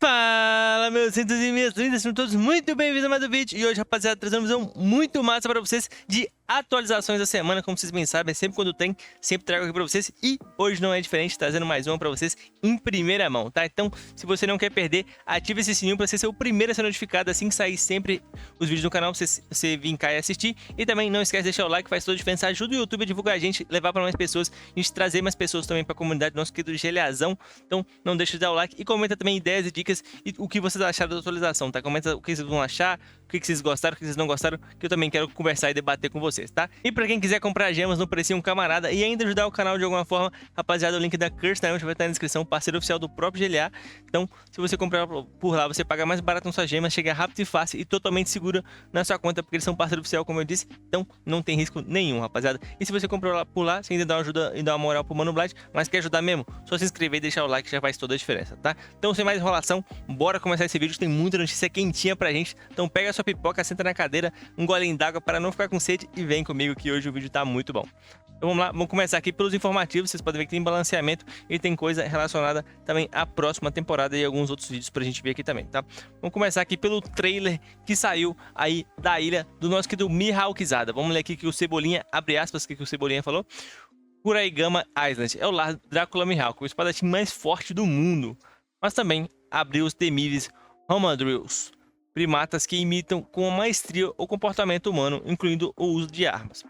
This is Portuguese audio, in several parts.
Fala, meus cintos e minhas lindas, sejam todos muito bem-vindos a mais um vídeo. E hoje, rapaziada, trazendo uma visão muito massa para vocês de atualizações da semana. Como vocês bem sabem, sempre quando tem, sempre trago aqui para vocês. E hoje não é diferente, trazendo mais uma para vocês em primeira mão, tá? Então, se você não quer perder, ative esse sininho para você ser o primeiro a ser notificado assim que sair sempre os vídeos no canal, pra você vir cá e assistir. E também não esquece de deixar o like, faz toda a diferença, ajuda o YouTube a divulgar a gente, levar para mais pessoas, a gente trazer mais pessoas também para a comunidade do nosso querido GLAzão. Então, não deixe de dar o like e comenta também ideias e dicas e o que vocês acharam da atualização, tá? Comenta o que vocês vão achar, o que vocês gostaram, o que vocês não gostaram, que eu também quero conversar e debater com vocês, tá? E pra quem quiser comprar gemas no precinho camarada e ainda ajudar o canal de alguma forma, rapaziada, o link da Curse Diamond vai estar na descrição, parceiro oficial do próprio GLA. Então, se você comprar por lá, você paga mais barato na sua gema, chega rápido e fácil e totalmente segura na sua conta, porque eles são parceiro oficial, como eu disse, então não tem risco nenhum, rapaziada. E se você comprar por lá, você ainda dá uma ajuda e dá uma moral pro Mano Blight, mas quer ajudar mesmo? Só se inscrever e deixar o like, já faz toda a diferença, tá? Então, sem mais enrolação, bora começar esse vídeo, tem muita notícia quentinha pra gente. Então pega a sua pipoca, senta na cadeira, um golinho d'água para não ficar com sede e vem comigo que hoje o vídeo tá muito bom. Então vamos lá, vamos começar aqui pelos informativos. Vocês podem ver que tem balanceamento e tem coisa relacionada também à próxima temporada e alguns outros vídeos pra gente ver aqui também, tá? Vamos começar aqui pelo trailer que saiu aí da ilha do nosso querido Mihawkzada. Vamos ler aqui que o Cebolinha, abre aspas, que o Cebolinha falou. Kuraigama Island é o lar do Drácula Mihawk, o espadachim mais forte do mundo. Mas também abriu os temíveis Homadrills, primatas que imitam com maestria o comportamento humano, incluindo o uso de armas.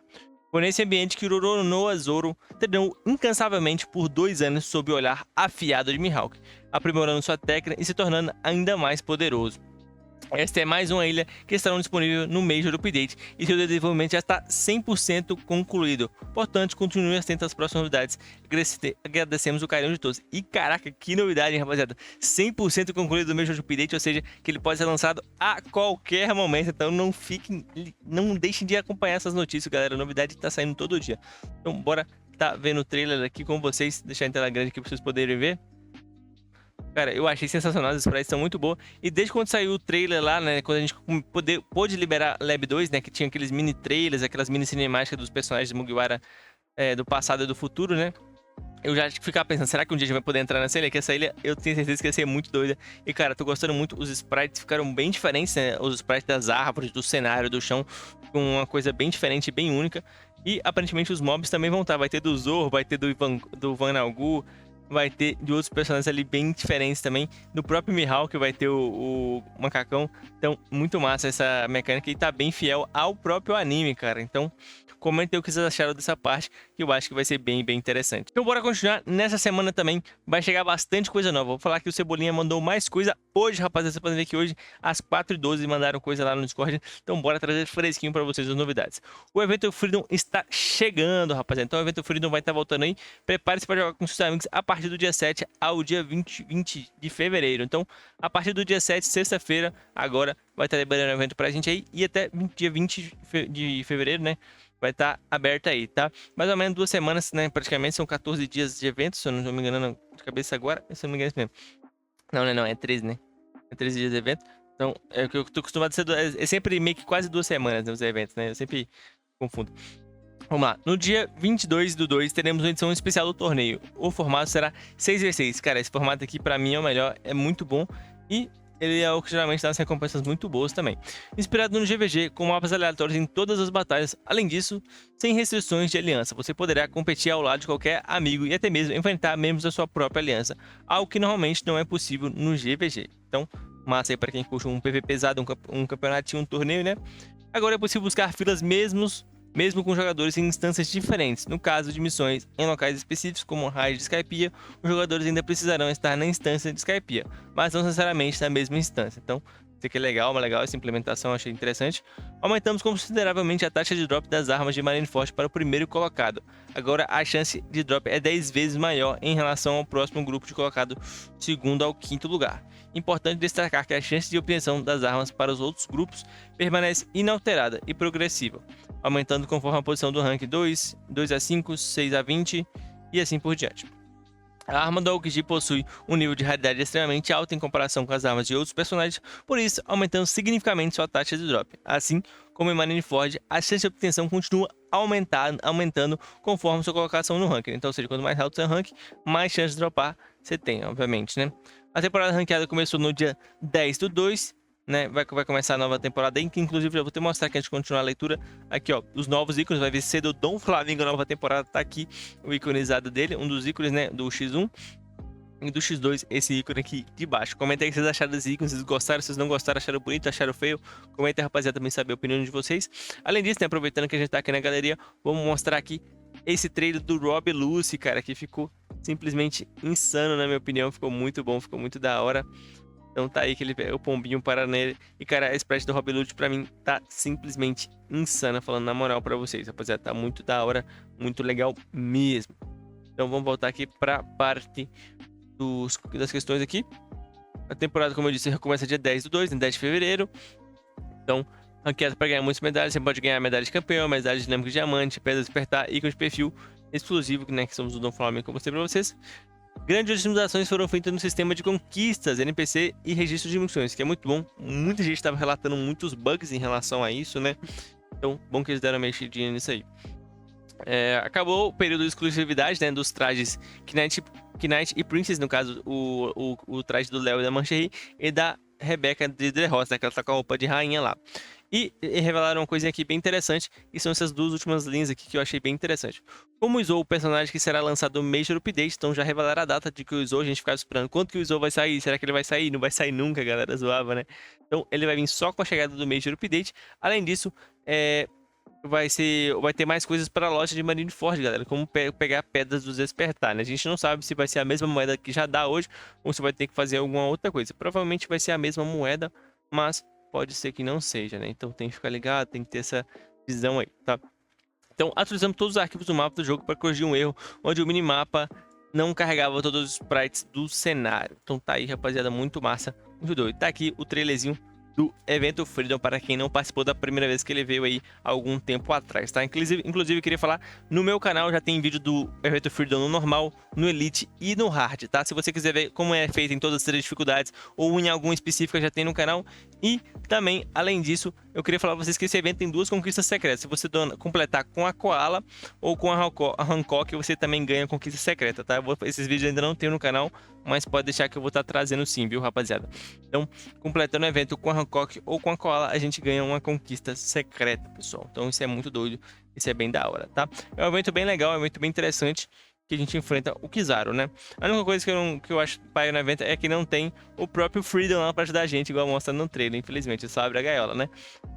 Foi nesse ambiente que Roronoa Zoro treinou incansavelmente por 2 anos sob o olhar afiado de Mihawk, aprimorando sua técnica e se tornando ainda mais poderoso. Esta é mais uma ilha que estará disponível no Major Update e seu desenvolvimento já está 100% concluído. Portanto, continue atento às próximas novidades. Agradecemos o carinho de todos. E caraca, que novidade, hein, rapaziada? 100% concluído no Major Update, ou seja, que ele pode ser lançado a qualquer momento. Então não deixem de acompanhar essas notícias, galera. A novidade está saindo todo dia. Então bora tá vendo o trailer aqui com vocês. Deixar em tela grande aqui para vocês poderem ver. Cara, eu achei sensacional, as sprites são muito boas. E desde quando saiu o trailer lá, né, quando a gente pôde liberar Lab 2, né, que tinha aqueles mini trailers, aquelas mini cinemáticas dos personagens de Mugiwara do passado e do futuro, né, eu já ficava pensando, será que um dia a gente vai poder entrar nessa ilha? Que essa ilha, eu tenho certeza que ia ser muito doida. E cara, tô gostando muito, os sprites ficaram bem diferentes, né, os sprites das árvores, do cenário, do chão, com uma coisa bem diferente, bem única. E aparentemente os mobs também vão estar, vai ter do Zoro, vai ter do Van Algu, vai ter de outros personagens ali bem diferentes também. Do próprio Mihawk vai ter o macacão. Então, muito massa essa mecânica e tá bem fiel ao próprio anime, cara. Então, comentem o que vocês acharam dessa parte, que eu acho que vai ser bem interessante. Então, bora continuar. Nessa semana também vai chegar bastante coisa nova. Vou falar que o Cebolinha mandou mais coisa hoje, rapaziada. Vocês podem ver que hoje, às 4h12, mandaram coisa lá no Discord. Então, bora trazer fresquinho pra vocês as novidades. O evento Freedom está chegando, rapaziada. Então, o evento Freedom vai estar voltando aí. Prepare-se para jogar com seus amigos a partir do dia 7 ao dia 20 de fevereiro. Então, a partir do dia 7, sexta-feira, agora vai estar liberando o evento pra gente aí. E até dia 20 de fevereiro, né? Vai estar aberto aí, tá? Mais ou menos 2 semanas, né? Praticamente são 14 dias de evento, se eu não me engano de cabeça agora. Se eu não me engano, é mesmo. Não, é 13, né? É 13 dias de evento. Então, é o que eu tô acostumado a ser. É sempre meio que quase 2 semanas, né, os eventos, né? Eu sempre confundo. Vamos lá, no dia 22/2 teremos uma edição especial do torneio. O formato será 6x6. Cara, esse formato aqui pra mim é o melhor, é muito bom. E ele é o que geralmente dá umas recompensas muito boas também. Inspirado no GVG, com mapas aleatórios em todas as batalhas. Além disso, sem restrições de aliança. Você poderá competir ao lado de qualquer amigo e até mesmo enfrentar membros da sua própria aliança. Algo que normalmente não é possível no GVG. Então, massa aí pra quem curte um PV pesado, um campeonatinho, um torneio, né? Agora é possível buscar filas mesmo com jogadores em instâncias diferentes. No caso de missões em locais específicos, como raid de Skypiea, os jogadores ainda precisarão estar na instância de Skypiea, mas não necessariamente na mesma instância. Então, isso aqui é legal, essa implementação, achei interessante. Aumentamos consideravelmente a taxa de drop das armas de Marineford para o primeiro colocado. Agora, a chance de drop é 10 vezes maior em relação ao próximo grupo de colocado, segundo ao 5º lugar. Importante destacar que a chance de obtenção das armas para os outros grupos permanece inalterada e progressiva, aumentando conforme a posição do rank 2, 2 a 5, 6 a 20 e assim por diante. A arma do Aokiji possui um nível de raridade extremamente alto em comparação com as armas de outros personagens, por isso aumentando significativamente sua taxa de drop. Assim como em Marineford, a chance de obtenção continua aumentando conforme sua colocação no ranking. Então, ou seja, quanto mais alto seu ranking, mais chance de dropar você tem, obviamente, né? A temporada ranqueada começou no dia 10/2, né? Vai começar a nova temporada aí, que inclusive eu vou te mostrar aqui antes de continuar a leitura. Aqui, ó, os novos ícones, vai ver cedo Dom Flamingo, a nova temporada tá aqui, o iconizado dele, um dos ícones, né, do X1 e do X2, esse ícone aqui de baixo. Comenta aí o que vocês acharam dos ícones, vocês gostaram, vocês não gostaram, acharam bonito, acharam feio. Comenta aí, rapaziada, também saber a opinião de vocês. Além disso, né, aproveitando que a gente tá aqui na galeria, vamos mostrar aqui esse trailer do Rob Lucy, cara, que ficou simplesmente insano, na minha opinião, ficou muito bom, ficou muito da hora. Então tá aí que ele pega o pombinho para nele. E cara, a splash do Rob Lute pra mim tá simplesmente insana, falando na moral pra vocês, rapaziada. Tá muito da hora, muito legal mesmo. Então vamos voltar aqui pra parte das questões aqui. A temporada, como eu disse, recomeça dia 10/2, 10 de fevereiro. Então, ranqueado para ganhar muitas medalhas. Você pode ganhar medalha de campeão, medalha dinâmica de diamante, pedra despertar, ícone de perfil exclusivo, né, que somos o Dom Flamengo, como eu mostrei pra vocês. Grandes otimizações foram feitas no sistema de conquistas, NPC e registro de missões, que é muito bom. Muita gente estava relatando muitos bugs em relação a isso, né? Então, bom que eles deram uma mexidinha nisso aí. Acabou o período de exclusividade, né, dos trajes Knight e Princess, no caso, o traje do Léo e da Mancherry, e da Rebecca de Dressrosa, né, que ela tá com a roupa de rainha lá. E revelaram uma coisinha aqui bem interessante, e são essas duas últimas linhas aqui que eu achei bem interessante. Como o Izou, o personagem que será lançado no Major Update, então já revelaram a data de que o Izou, a gente ficava esperando quando que o Izou vai sair, será que ele vai sair? Não vai sair nunca, a galera zoava, né? Então ele vai vir só com a chegada do Major Update. Além disso, vai ter mais coisas para a loja de Marineford, galera, como pegar pedras do despertar, né? A gente não sabe se vai ser a mesma moeda que já dá hoje, ou se vai ter que fazer alguma outra coisa. Provavelmente vai ser a mesma moeda, mas pode ser que não seja, né? Então tem que ficar ligado, tem que ter essa visão aí, tá? Então atualizamos todos os arquivos do mapa do jogo para corrigir um erro, onde o minimapa não carregava todos os sprites do cenário. Então tá aí, rapaziada, muito massa, muito doido. Tá aqui o trailerzinho do evento Freedom, para quem não participou da primeira vez que ele veio aí algum tempo atrás, tá? Inclusive eu queria falar, no meu canal já tem vídeo do evento Freedom no normal, no Elite e no Hard, tá? Se você quiser ver como é feito em todas as três dificuldades ou em alguma específica, já tem no canal. E também, além disso, eu queria falar pra vocês que esse evento tem duas conquistas secretas. Se você completar com a Koala ou com a Hancock, você também ganha conquista secreta, tá? Esses vídeos ainda não tem no canal, mas pode deixar que eu vou estar trazendo sim, viu, rapaziada? Então, completando o evento com a Hancock ou com a Koala, a gente ganha uma conquista secreta, pessoal. Então isso é muito doido, isso é bem da hora, tá? É um evento bem legal, é um evento bem interessante, que a gente enfrenta o Kizaru, né? A única coisa que eu acho paia no evento é que não tem o próprio Freedom lá pra ajudar a gente, igual mostra no trailer, infelizmente, só abre a gaiola, né?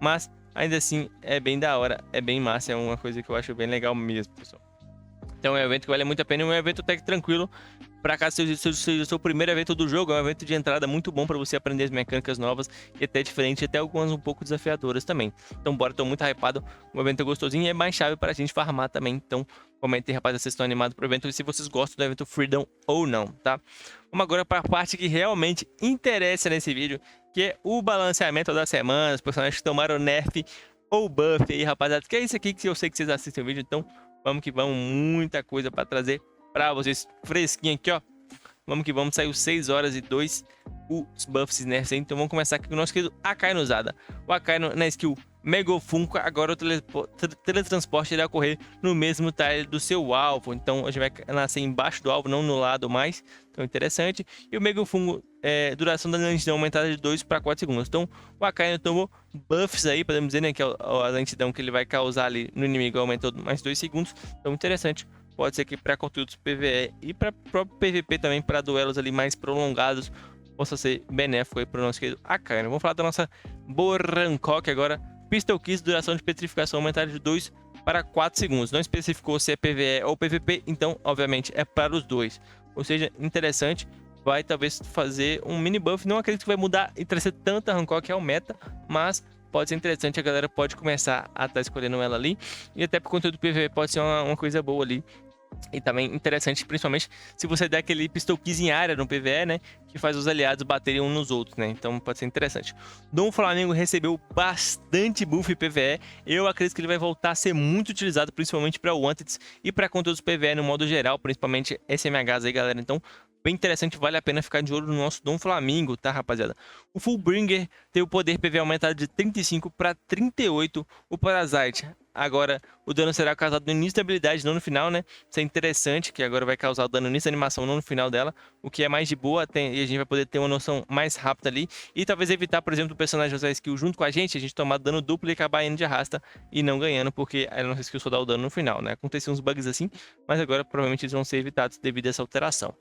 Mas, ainda assim, é bem da hora, é bem massa, é uma coisa que eu acho bem legal mesmo, pessoal. Então é um evento que vale muito a pena, é um evento até que tranquilo. Pra cá, seja o seu primeiro evento do jogo, é um evento de entrada muito bom pra você aprender as mecânicas novas e até diferente, até algumas um pouco desafiadoras também. Então bora, tô muito hypado, um evento gostosinho e é mais chave pra gente farmar também. Então comentem, rapaz, se vocês estão animados pro evento e se vocês gostam do evento Freedom ou não, tá? Vamos agora pra parte que realmente interessa nesse vídeo, que é o balanceamento da semana, os personagens que tomaram nerf ou buff aí, rapaziada, que é isso aqui que eu sei que vocês assistem o vídeo, então vamos que vamos, muita coisa pra trazer pra vocês, fresquinho aqui, ó. Vamos que vamos, saiu 6 horas e 2 os buffs e nerfs aí. Então vamos começar aqui com o nosso querido Akainu usada. O Akainu na skill Mega Funko, agora o teletransporte irá ocorrer no mesmo tile do seu alvo. Então a gente vai nascer embaixo do alvo, não no lado mais. Então interessante. E o Mega Funko, duração da lentidão aumentada de 2 para 4 segundos. Então o Akainu tomou buffs aí, podemos dizer, né, que a lentidão que ele vai causar ali no inimigo aumentou mais 2 segundos. Então interessante. Pode ser que para conteúdos PvE e para próprio PvP também, para duelos ali mais prolongados, possa ser benéfico aí para o nosso querido Akainu. Vamos falar da nossa boa Hancock agora. Pistol Kiss, duração de petrificação aumentada de 2 para 4 segundos. Não especificou se é PvE ou PvP, então obviamente é para os dois. Ou seja, interessante. Vai talvez fazer um mini buff. Não acredito que vai mudar e trazer tanta Hancock ao meta, mas pode ser interessante, a galera pode começar a estar escolhendo ela ali. E até por conta do PvE pode ser uma coisa boa ali. E também interessante, principalmente se você der aquele pistol keys em área no PvE, né? Que faz os aliados baterem uns nos outros, né? Então pode ser interessante. Dom Flamengo recebeu bastante buff em PvE. Eu acredito que ele vai voltar a ser muito utilizado, principalmente para Wanted e para conteúdos PvE no modo geral, principalmente SMHs aí, galera. Então, bem interessante, vale a pena ficar de olho no nosso Dom Flamengo, tá, rapaziada? O Fullbringer tem o poder PvE aumentado de 35 para 38. O Parasite, agora o dano será causado no início da habilidade, não no final, né? Isso é interessante, que agora vai causar o dano no início da animação, não no final dela. O que é mais de boa, e a gente vai poder ter uma noção mais rápida ali. E talvez evitar, por exemplo, o personagem usar skill junto com a gente tomar dano duplo e acabar indo de arrasta e não ganhando, porque a nossa skill só dá o dano no final, né? Aconteciam uns bugs assim, mas agora provavelmente eles vão ser evitados devido a essa alteração.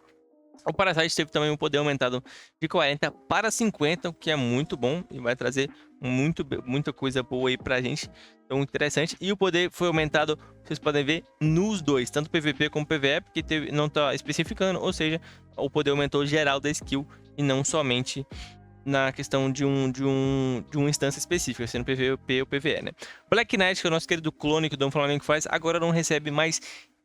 O Parasite teve também um poder aumentado de 40 para 50, o que é muito bom e vai trazer muita coisa boa aí pra gente. Então, interessante. E o poder foi aumentado, vocês podem ver, nos dois, tanto PVP como PVE, porque não tá especificando, ou seja, o poder aumentou geral da skill e não somente na questão de uma instância específica, sendo PVP ou PVE, né? Black Knight, que é o nosso querido clone que o Dom Flamengo faz, agora não recebe mais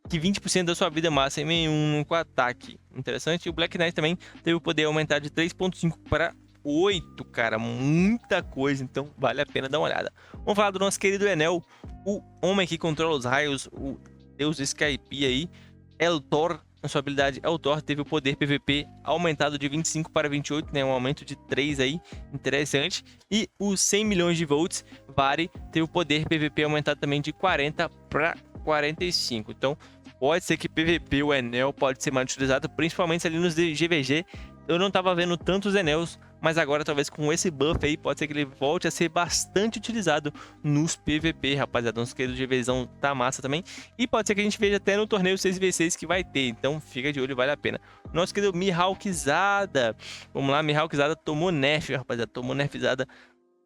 que 20% da sua vida massa em um com ataque. Interessante. E o Black Knight também teve o poder aumentar de 3.5 para 8, cara. Muita coisa, então vale a pena dar uma olhada. Vamos falar do nosso querido Enel, o homem que controla os raios, o deus Skype aí. Eltor, na sua habilidade Eltor, teve o poder PVP aumentado de 25 para 28, né? Um aumento de 3 aí, interessante. E os 100 milhões de volts, Vari, teve o poder PVP aumentado também de 40 para 45. Então, pode ser que PVP, o Enel, pode ser mais utilizado, principalmente ali nos GVG. Eu não tava vendo tantos Enels, mas agora talvez com esse buff aí, pode ser que ele volte a ser bastante utilizado nos PVP, rapaziada. Nosso querido GVzão tá massa também. E pode ser que a gente veja até no torneio 6v6 que vai ter, então fica de olho, vale a pena. Nosso querido Mihawkzada, vamos lá, Mihawkzada tomou nerf, rapaziada, tomou nerfzada.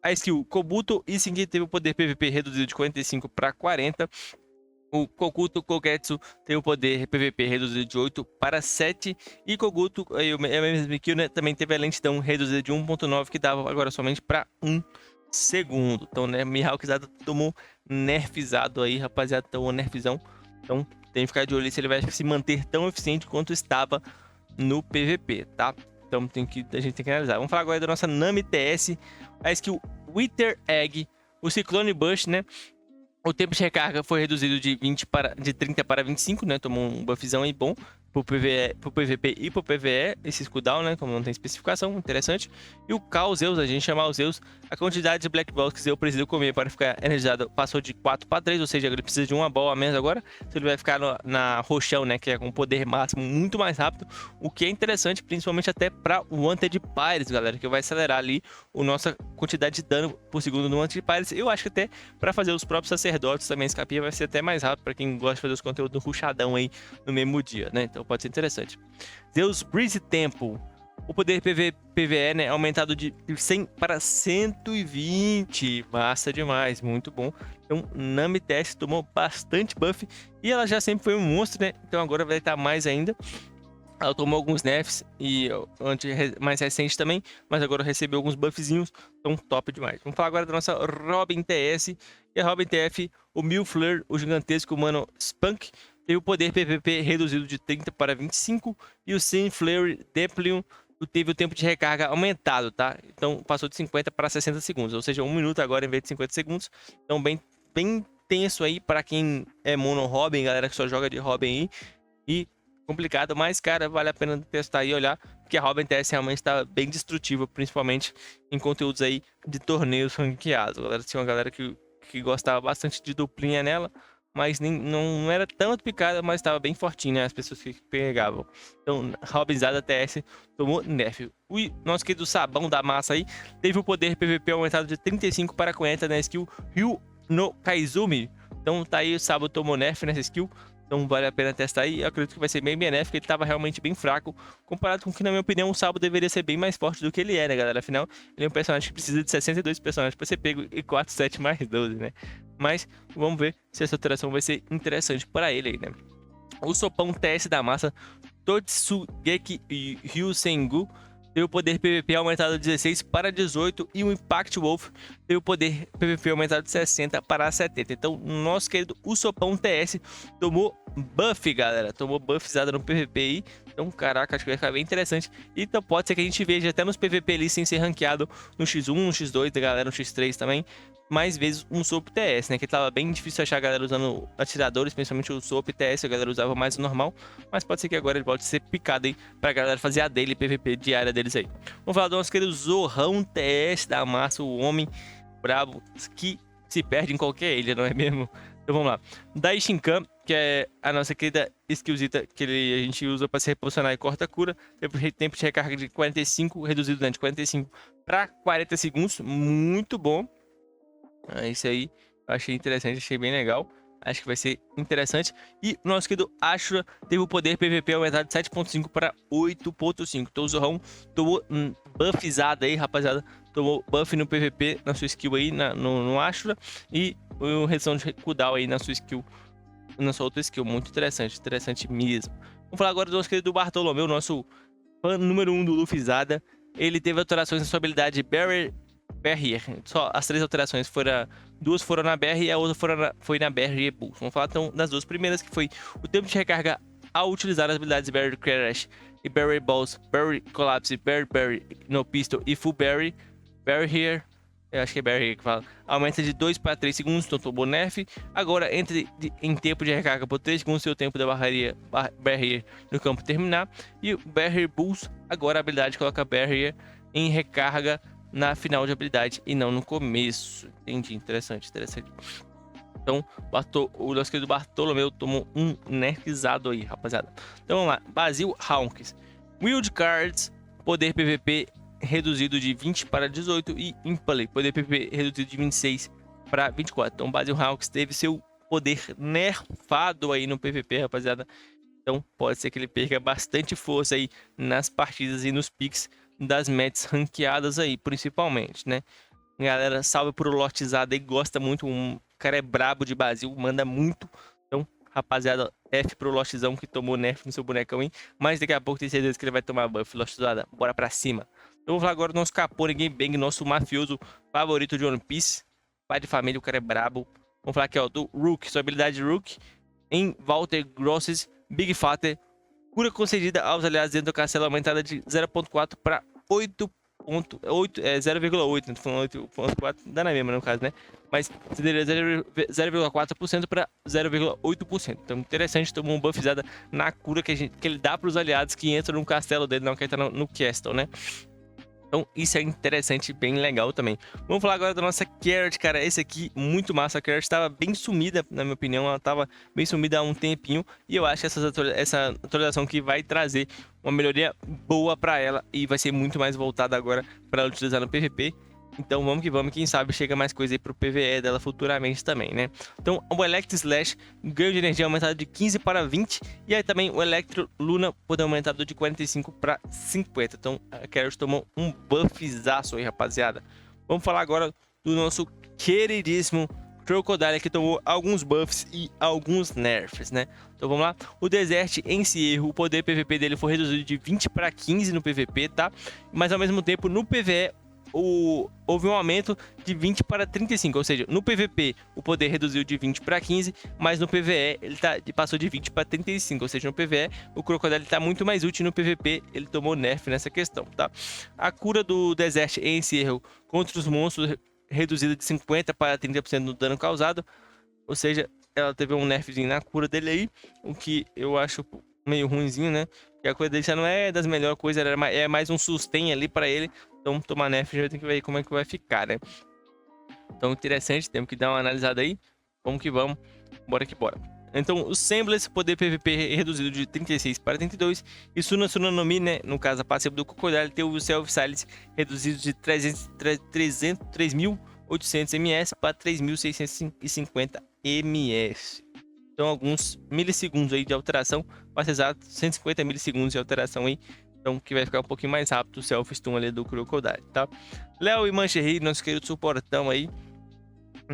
A skill Kobuto e seguinte teve o poder PVP reduzido de 45 para 40. O Kokuto Kogetsu tem o poder PVP reduzido de 8 para 7. E Koguto, aí, a mesma skill, né, também teve a lentidão reduzida de 1.9, que dava agora somente para 1 segundo. Então, né, Mihawkzada tomou nerfizado aí, rapaziada, tomou nerfzão. Então, tem que ficar de olho se ele vai se manter tão eficiente quanto estava no PVP, tá? Então, a gente tem que analisar. Vamos falar agora da nossa Nami TS, a skill Wither Egg, o Cyclone Burst, né? O tempo de recarga foi reduzido de 30 para 25, né? Tomou um buffzão aí bom pro PVP e pro PVE, esse cooldown, né? Como não tem especificação, interessante. E o Caos Zeus, a gente chama o Zeus, a quantidade de Black Balls que Zeus precisa comer para ficar energizado passou de 4 para 3, ou seja, ele precisa de uma bola a menos agora. Então ele vai ficar na roxão, né? Que é com poder máximo muito mais rápido, o que é interessante, principalmente até para o Wanted Pirates, galera, que vai acelerar ali a nossa quantidade de dano por segundo no Wanted Pirates. Eu acho que até para fazer os próprios sacerdotes também, escapia vai ser até mais rápido para quem gosta de fazer os conteúdos rushadão aí no mesmo dia, né? Então pode ser interessante. Zeus Breeze Temple, o poder PVE, né, aumentado de 100 para 120, massa demais, muito bom. Então Nami TS tomou bastante buff e ela já sempre foi um monstro, né? Então agora vai estar mais ainda. Ela tomou alguns nerfs e mais recente também, mas agora recebeu alguns buffzinhos, então top demais. Vamos falar agora da nossa Robin TS. E a Robin TF, o Milfleur, o gigantesco humano Spunk, teve o poder PVP reduzido de 30 para 25. E o Sinflare Deplion teve o tempo de recarga aumentado, tá? Então passou de 50 para 60 segundos, ou seja, 1 minuto agora em vez de 50 segundos. Então bem tenso aí para quem é mono Robin, galera que só joga de Robin aí. E complicado, mas cara, vale a pena testar e olhar, porque a Robin TS realmente está bem destrutiva, principalmente em conteúdos aí de torneios ranqueados. Galera, tinha uma galera que gostava bastante de duplinha nela, mas não era tanto picada, mas estava bem fortinho, né? As pessoas que pegavam. Então, Robinzada TS tomou nerf. O nosso querido Sabão da Massa aí teve o poder PVP aumentado de 35 para 40 na skill Ryu no Kaizumi. Então tá aí, o Sabo tomou nerf nessa skill. Então vale a pena testar aí. Eu acredito que vai ser bem benéfico. Ele estava realmente bem fraco, comparado com que, na minha opinião, o Sabo deveria ser bem mais forte do que ele é, né, galera? Afinal, ele é um personagem que precisa de 62 personagens para ser pego e 4, 7 mais 12, né? Mas vamos ver se essa alteração vai ser interessante para ele aí, né? O Sopão TS da Massa, Totsugeki Ryusengu, teve o poder PVP aumentado de 16 para 18 e o Impact Wolf teve o poder PVP aumentado de 60 para 70. Então, nosso querido Usoppão TS tomou buff, galera. Tomou buffzada no PVP aí. Então, caraca, acho que vai ficar bem interessante. Então, pode ser que a gente veja até nos PVP ali sem ser ranqueado no X1, no X2, da galera no X3 também. Mais vezes um Usopp TS, né? Que tava bem difícil achar a galera usando atiradores, principalmente o Usopp TS, a galera usava mais o normal. Mas pode ser que agora ele volte a ser picado aí pra galera fazer a daily PVP diária deles aí. Vamos falar do nosso querido Zorrão TS da massa, o homem brabo que se perde em qualquer ilha, não é mesmo? Então vamos lá. Daishinkan, que é a nossa querida skillzita que a gente usa para se reposicionar e corta a cura. Tempo de recarga de 45, reduzido de 45 para 40 segundos. Muito bom. Isso aí eu achei interessante, achei bem legal. Acho que vai ser interessante. E o nosso querido Ashura teve o poder PVP aumentado de 7.5 para 8.5. Então o Zorrão tomou buffzada aí, rapaziada. Tomou buff no PVP, na sua skill aí, no Ashura. E redução de cooldown aí na sua skill, na sua outra skill. Muito interessante, interessante mesmo. Vamos falar agora do nosso querido Bartolomeu, nosso fã número 1 do Luffyzada. Ele teve alterações na sua habilidade Barrier. Só as 3 alterações foram, 2 foram na BR e a outra foi na Barrier Boost. Vamos falar então das 2 primeiras, que foi o tempo de recarga ao utilizar as habilidades Barrier Crash e Barrier Balls, Barrier Collapse, Barrier no Pistol e Full Barrier, eu acho que é Barrier que fala, aumenta de 2 para 3 segundos, então tomou nerf. Agora em tempo de recarga por 3 segundos, seu tempo da Barrier no campo terminar. E o Barrier Boost, agora a habilidade coloca Barrier em recarga na final de habilidade e não no começo. Entendi, interessante, interessante. Então, o nosso querido Bartolomeu tomou um nerfzado aí, rapaziada. Então vamos lá, Basil Hawkins. Wild Cards, poder PVP reduzido de 20 para 18 e Impale, poder PVP reduzido de 26 para 24. Então, Basil Hawkins teve seu poder nerfado aí no PVP, rapaziada. Então, pode ser que ele perca bastante força aí nas partidas e nos picks das matches ranqueadas aí, principalmente, né? Galera, salve pro Lotizada aí, gosta muito, um cara é brabo de Basil, manda muito. Então, rapaziada, F pro Lotzão que tomou nerf no seu bonecão aí, mas daqui a pouco tem certeza que ele vai tomar buff. Lotizada, bora pra cima. Então, vamos falar agora do nosso Capone Game Bang, nosso mafioso favorito de One Piece, pai de família, o cara é brabo. Vamos falar aqui, ó, do Rook, sua habilidade Rook, em Walter Grosses, Big Fatter, cura concedida aos aliados dentro do castelo aumentada de 0.4 para 0,8, né? Tô falando 8.4, dá na mesma no caso, né? Mas 0,4% para 0,8%. Então, interessante, tomou um buffzada na cura que ele dá para os aliados que entram no castelo dele, não que ele tá no castle, né? Então, isso é interessante, bem legal também. Vamos falar agora da nossa Carrot, cara. Esse aqui, muito massa. A Carrot estava bem sumida, na minha opinião. Ela estava bem sumida há um tempinho. E eu acho que essa atualização aqui vai trazer uma melhoria boa para ela. E vai ser muito mais voltada agora para ela utilizar no PVP. Então vamos que vamos, quem sabe chega mais coisa aí pro PvE dela futuramente também, né? Então o Electro Slash, ganho de energia aumentado de 15 para 20. E aí também o Electro Luna, poder aumentado de 45 para 50. Então a Carrot tomou um buffzaço aí, rapaziada. Vamos falar agora do nosso queridíssimo Crocodile, que tomou alguns buffs e alguns nerfs, né? Então vamos lá. O Desert em si, o poder PVP dele foi reduzido de 20 para 15 no PVP, tá? Mas ao mesmo tempo no PvE houve um aumento de 20 para 35, ou seja, no PVP o poder reduziu de 20 para 15, mas no PvE ele passou de 20 para 35, ou seja, no PvE o Crocodile está muito mais útil, no PVP ele tomou nerf nessa questão, tá? A cura do Desert em Encierro contra os monstros reduzida de 50 para 30% no dano causado, ou seja, ela teve um nerfzinho na cura dele aí, o que eu acho meio ruinzinho, né? E a cura dele já não é das melhores coisas, é mais um sustain ali para ele. Então, tomar nerf já tem que ver como é que vai ficar, né? Então, interessante, temos que dar uma analisada aí. Vamos que vamos, bora que bora. Então, o Semblance, poder PVP reduzido de 36 para 32. E Suna no Mi, né? No caso, a passiva do Crocodile, teve o Self Silence reduzido de 3.800 ms para 3.650 ms. Então, alguns milissegundos aí de alteração. Para ser exato, 150 milissegundos de alteração aí. Então, que vai ficar um pouquinho mais rápido o self-stun ali do Crocodile, tá? Léo e Mancherry, nossos queridos suportão aí.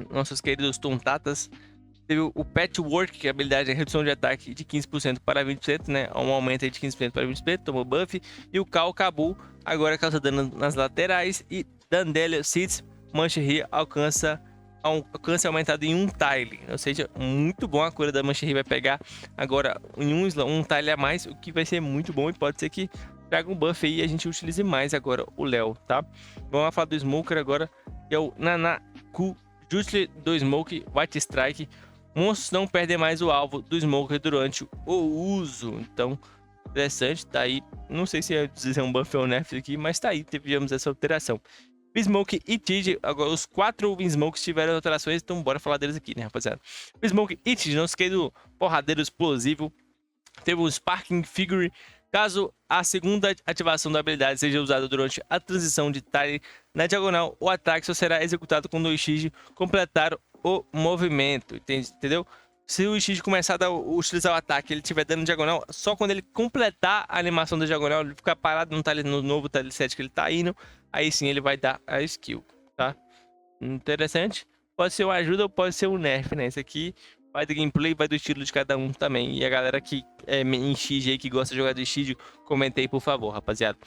Nossos queridos Tontatas. Teve o Patchwork, que é a habilidade de redução de ataque de 15% para 20%, né? Um aumento aí de 15% para 20%, tomou buff. E o Cal Cabu agora causa dano nas laterais. E Dandelion Seeds Mancherry alcança aumentado em um tile. Ou seja, muito bom. A cura da Mancherry vai pegar agora em um tile a mais, o que vai ser muito bom. E pode ser que traga um buff aí e a gente utilize mais agora o Léo, tá? Vamos falar do Smoker agora, que é o Nanaku Jutsu do Smoke White Strike. Monstros não perdem mais o alvo do Smoker durante o uso. Então, interessante, tá aí. Não sei se é dizer um buff ou nerf aqui, mas tá aí, tivemos essa alteração. Smoke e Tid, agora os 4 Smokes tiveram alterações, então bora falar deles aqui, né, rapaziada? Smoke e Tid, não esquece do porradeiro explosivo. Teve o Sparking Figure. Caso a segunda ativação da habilidade seja usada durante a transição de tile na diagonal, o ataque só será executado quando o Ishiji completar o movimento, entendeu? Se o Ishiji começar a utilizar o ataque, ele estiver dando diagonal, só quando ele completar a animação da diagonal, ele ficar parado no novo tile set que ele tá indo, aí sim ele vai dar a skill, tá? Interessante. Pode ser uma ajuda ou pode ser um nerf, né? Isso aqui vai do gameplay, vai do estilo de cada um também. E a galera que é em Shiji aí, que gosta de jogar de Shiji, comenta aí, por favor, rapaziada.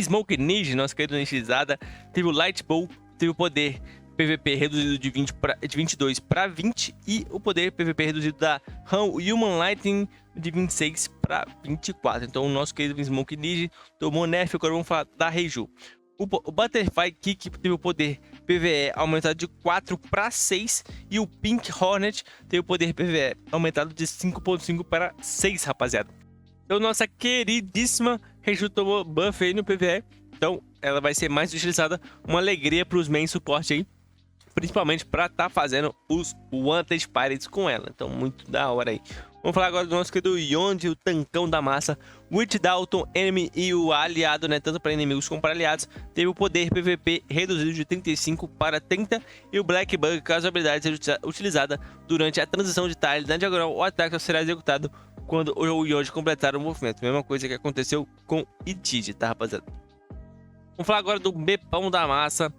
Smoke Ninja, nossa querida Nishizada, teve o Light Bow, teve o poder PVP reduzido de 22 para 20 e o poder PVP reduzido da Human Lightning de 26 para 24. Então o nosso querido Smoke Ninja tomou nerf. Agora vamos falar da Reiju. O Butterfly Kick teve o poder PVE aumentado de 4 para 6 e o Pink Hornet teve o poder PVE aumentado de 5.5 para 6, rapaziada. Então nossa queridíssima Reiju tomou buff aí no PVE, então ela vai ser mais utilizada. Uma alegria para os main suporte aí, principalmente para estar fazendo os Wanted Pirates com ela. Então muito da hora aí. Vamos falar agora do nosso querido Yonde, o tancão da massa. Witch Dalton, enemy e o aliado, né? Tanto para inimigos como para aliados. Teve o poder PVP reduzido de 35 para 30. E o Black Bug, caso a habilidade seja utilizada durante a transição de tile na diagonal, o ataque só será executado quando o Yonde completar o movimento. Mesma coisa que aconteceu com Itid, tá, rapaziada? Vamos falar agora do Bepão da massa.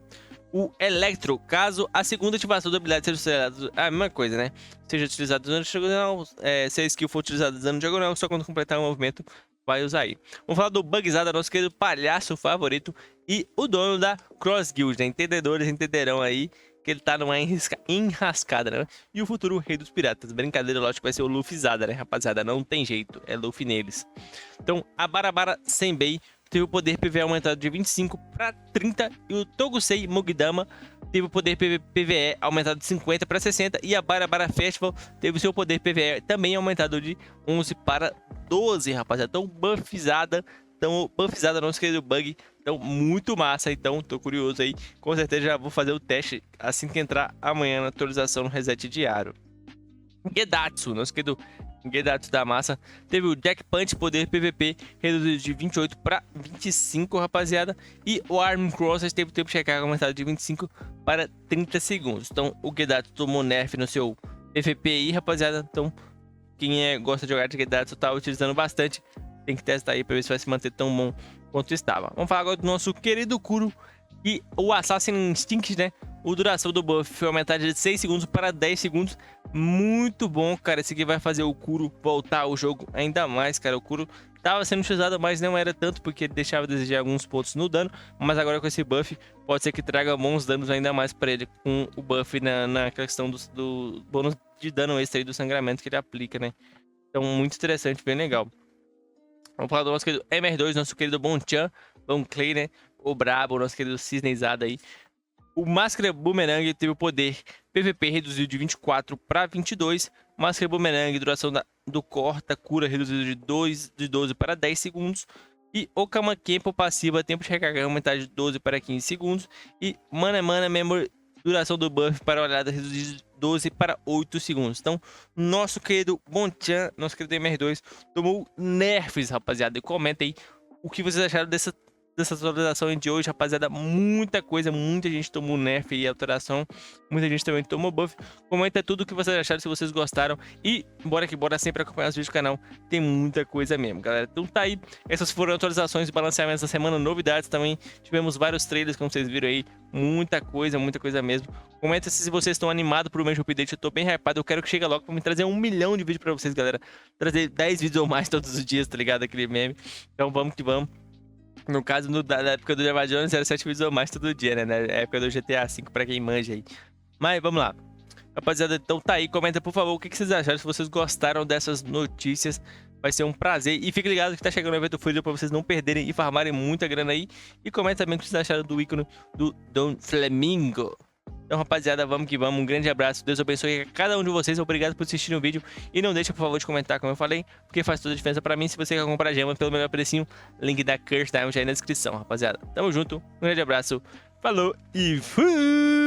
O Electro, caso a segunda ativação da habilidade seja utilizada, a mesma coisa, né? Seja utilizada durante a diagonal, se a skill for utilizada dando diagonal, só quando completar o movimento vai usar aí. Vamos falar do Bugzada, nosso querido palhaço favorito e o dono da Cross Guild, né? Entendedores entenderão aí que ele tá numa enrascada, né? E o futuro rei dos piratas. Brincadeira, lógico, vai ser o Luffyzada, né, rapaziada? Não tem jeito, é Luffy neles. Então, a Barabara Senbei teve o poder PVE aumentado de 25 para 30 e o Togusei Mogidama teve o poder PVE aumentado de 50 para 60 e a Barabara Festival teve o seu poder PVE também aumentado de 11 para 12, rapaziada. Então buffizada nosso querido Bug. Então muito massa, então tô curioso aí. Com certeza já vou fazer o teste assim que entrar amanhã na atualização no reset diário. Gedatsu, nosso querido Gedatsu da massa, teve o Jack Punch, poder PVP reduzido de 28 para 25, rapaziada. E o Arm Crossers teve o tempo de recarga aumentado de 25 para 30 segundos. Então o Gedatsu tomou nerf no seu PVP aí, rapaziada. Então quem gosta de jogar de Gedatsu tá utilizando bastante. Tem que testar aí para ver se vai se manter tão bom quanto estava. Vamos falar agora do nosso querido Kuro e o Assassin Instinct, né? O duração do buff foi aumentada de 6 segundos para 10 segundos. Muito bom, cara. Esse aqui vai fazer o Kuro voltar ao jogo ainda mais, cara. O Kuro estava sendo utilizado, mas não era tanto, porque ele deixava a desejar alguns pontos no dano. Mas agora com esse buff, pode ser que traga bons danos ainda mais para ele, com o buff na questão do bônus de dano extra aí do sangramento que ele aplica, né? Então, muito interessante, bem legal. Vamos falar do nosso querido MR2, nosso querido Bonchan, Bon Clay, né? O brabo, nosso querido Cisneizada aí. O Máscara Boomerang teve o poder PVP reduzido de 24 para 22. Máscara Boomerang, duração do corta, cura reduzido de 12 para 10 segundos. E o Kamakempo passiva, tempo de recarga aumentado de 12 para 15 segundos. E Mana Memory, duração do buff para olhada reduzido de 12 para 8 segundos. Então, nosso querido Bonchan, nosso querido MR2, tomou nerfs, rapaziada. E comenta aí o que vocês acharam dessa dessa atualização de hoje, rapaziada. Muita coisa, muita gente tomou nerf e alteração. Muita gente também tomou buff. Comenta tudo o que vocês acharam, se vocês gostaram. E bora que bora sempre acompanhar os vídeos do canal. Tem muita coisa mesmo, galera. Então tá aí. Essas foram atualizações e balanceamentos da semana. Novidades também. Tivemos vários trailers, como vocês viram aí. Muita coisa mesmo. Comenta se vocês estão animados pro mesmo update. Eu tô bem hypado. Eu quero que chegue logo pra me trazer 1 milhão de vídeos pra vocês, galera. Trazer 10 vídeos ou mais todos os dias, tá ligado? Aquele meme. Então vamos que vamos. No caso, da época do Java Jones, era 7 vídeos ou mais todo dia, né? Na época do GTA V, pra quem manja aí. Mas vamos lá. Rapaziada, então tá aí. Comenta, por favor, o que vocês acharam. Se vocês gostaram dessas notícias, vai ser um prazer. E fique ligado que tá chegando o evento Freedom pra vocês não perderem e farmarem muita grana aí. E comenta também o que vocês acharam do ícone do Don Flamingo. Então, rapaziada, vamos que vamos. Um grande abraço. Deus abençoe a cada um de vocês. Obrigado por assistir o vídeo. E não deixa, por favor, de comentar, como eu falei, porque faz toda a diferença pra mim. Se você quer comprar gema pelo melhor precinho, link da Curse Diamond aí na descrição, rapaziada. Tamo junto. Um grande abraço. Falou e fui!